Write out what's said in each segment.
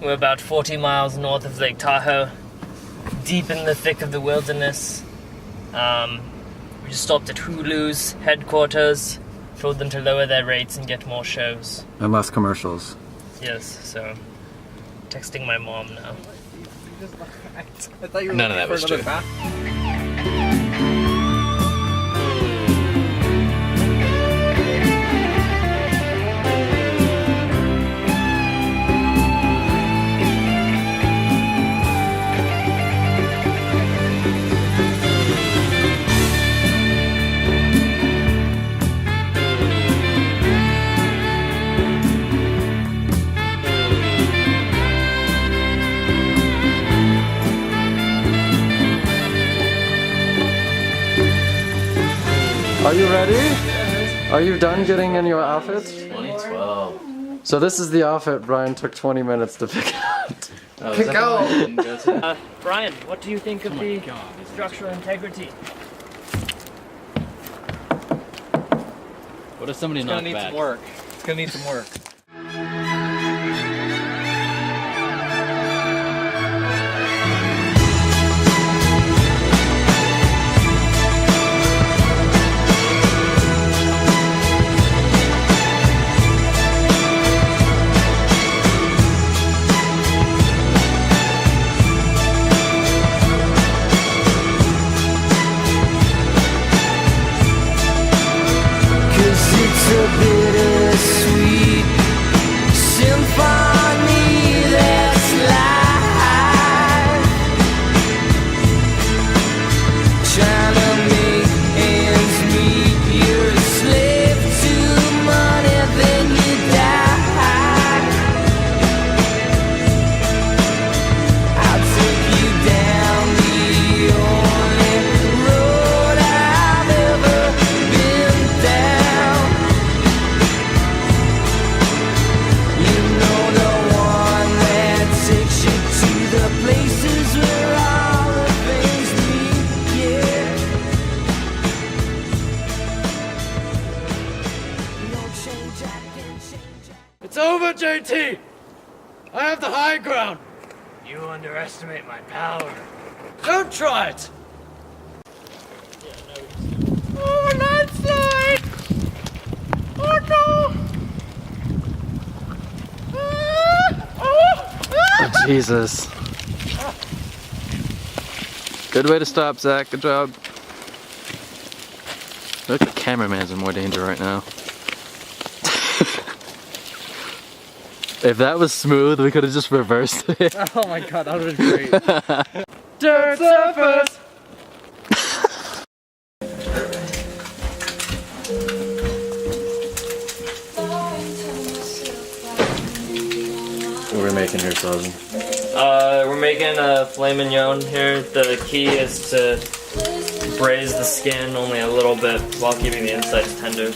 We're about 40 miles north of Lake Tahoe, deep in the thick of the wilderness. We just stopped at Hulu's headquarters, told them to lower their rates and get more shows. And less commercials. Yes, so texting my mom now. I thought you were None of that was true. Are you ready? Are you done getting in your outfits? 2012. So this is the outfit Brian took 20 minutes to pick out. Oh, Pick out! Brian, what do you think of the structural integrity? What if somebody It's knocked gonna need back? some work. It's gonna need some work. It's over, JT! I have the high ground! You underestimate my power. Don't try it! Oh, landslide! Oh no! Oh, Jesus. Good way to stop, Zach. Good job. I think the cameraman's in more danger right now. If that was smooth, we could have just reversed it. Oh my god, that would have been great. Dirt surface! What are we making here, Sullivan? We're making a filet mignon here. The key is to braise the skin only a little bit while keeping the insides tender.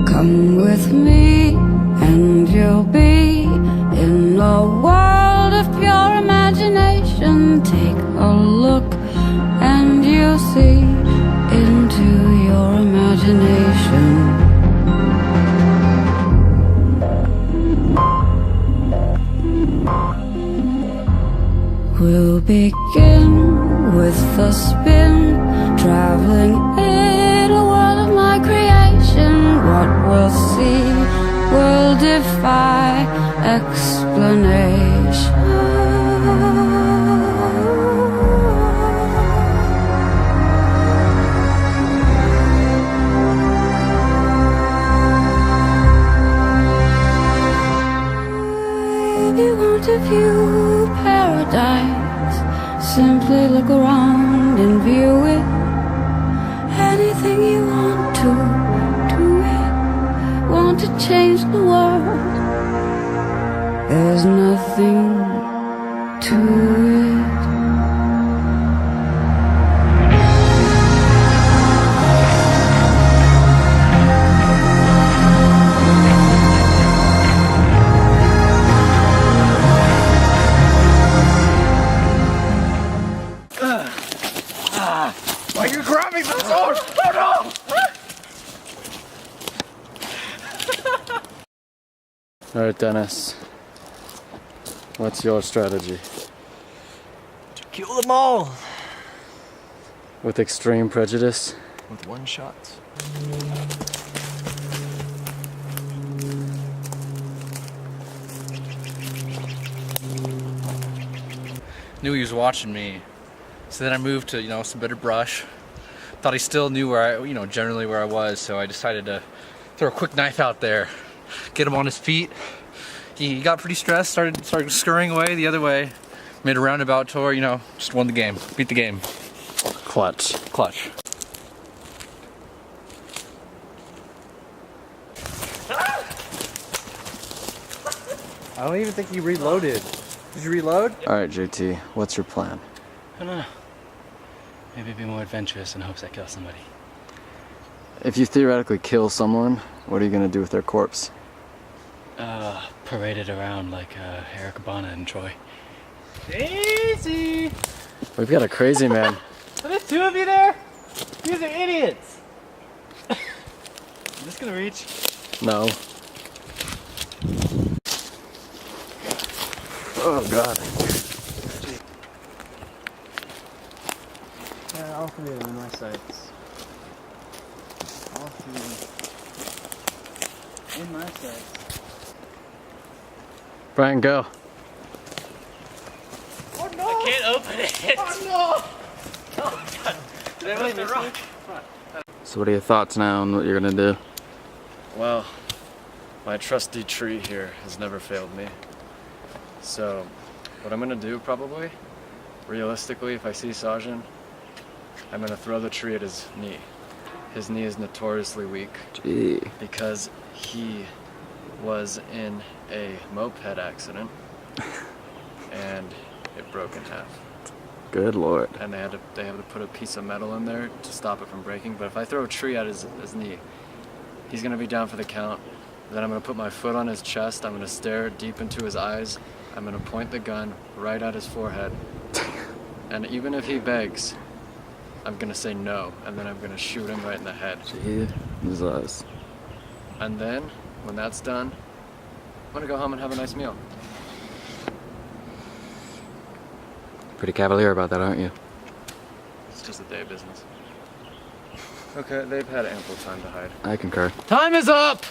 Come with me and you'll be in a world of pure imagination. Take a look and you'll see into your imagination. We'll begin with a spin, traveling in a world of my creation. What we'll see will defy explanation. If you want to view paradise, simply look around and view it. Anything you want to, do it. Want to change the world, there's nothing to it. Alright, Dennis. What's your strategy? Kill them all With extreme prejudice? with one shot. Knew he was watching me, so then I moved to some better brush. Thought he still knew where I generally where I was, so I decided to throw a quick knife out there, get him on his feet. He got pretty stressed, started scurrying away the other way, made a roundabout tour, just won the game, beat the game. Clutch. Clutch. I don't even think you reloaded. Did you reload? Alright, JT, what's your plan? I don't know. Maybe be more adventurous in hopes I kill somebody. If you theoretically kill someone, what are you gonna do with their corpse? Paraded around like Eric Abana and Troy. Easy! We've got a crazy man. Are there two of you there? You guys are idiots! Is this gonna reach? No. Oh god. Yeah, all three of them in my sights. All three in my sights. Brian, go. Oh no! I can't open it. Oh no! Did I miss the rock? So what are your thoughts now on what you're gonna do? Well, my trusty tree here has never failed me. So, what I'm gonna do probably, realistically, if I see Sajin, I'm gonna throw the tree at his knee. His knee is notoriously weak Gee. because he was in a moped accident and it broke in half. Good lord. And they have to put a piece of metal in there to stop it from breaking. But if I throw a tree at his knee, he's gonna be down for the count. Then I'm gonna put my foot on his chest. I'm gonna stare deep into his eyes. I'm gonna point the gun right at his forehead. And even if he begs, I'm gonna say no, and then I'm gonna shoot him right in the head. Jesus. And then, when that's done, I'm gonna go home and have a nice meal. Pretty cavalier about that, aren't you? It's just a day of business. Okay, they've had ample time to hide. I concur. Time is up!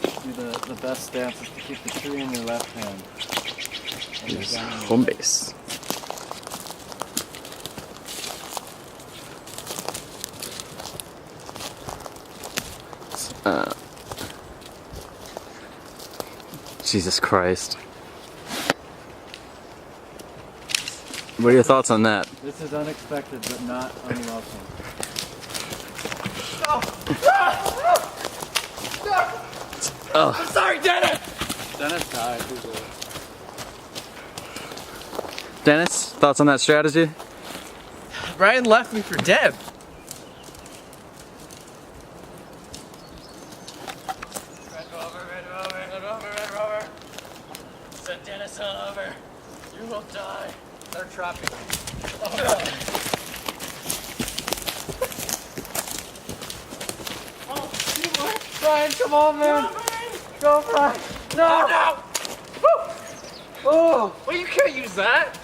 See, the best stance is to keep the tree in your left hand. And your gun in your Home base. Jesus Christ. What are your thoughts on that? This is unexpected, but not unwelcome. Oh. Sorry, Dennis! Dennis died. Who's it? Dennis, thoughts on that strategy? Brian left me for dead. Red Rover. Send Dennis on over. You will die. They're trapping me. Brian, come on, man. Go, Brian. No. Oh, no. Oh. Well, you can't use that.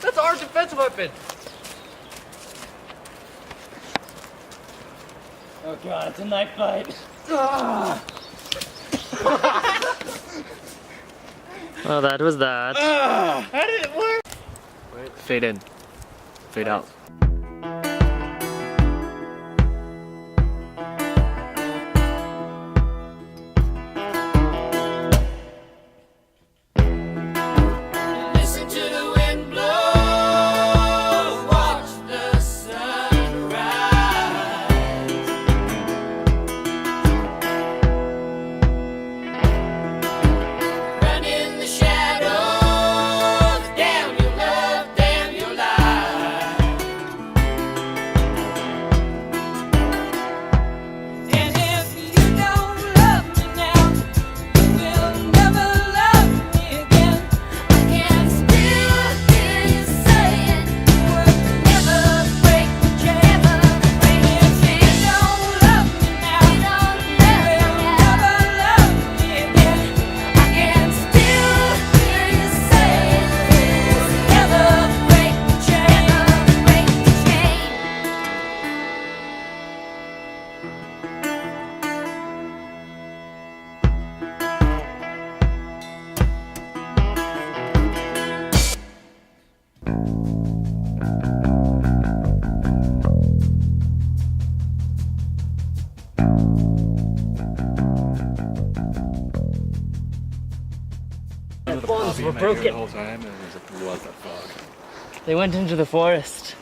That's our defense weapon. Oh god, it's a knife fight. Well, that was that. How did it work? Fade in. Fade out. Listen to the wind blow, watch the sun rise. Run in the shadows, damn your love, damn your life. Their bonds were broken. The whole time, and it was like, what the fuck? They went into the forest.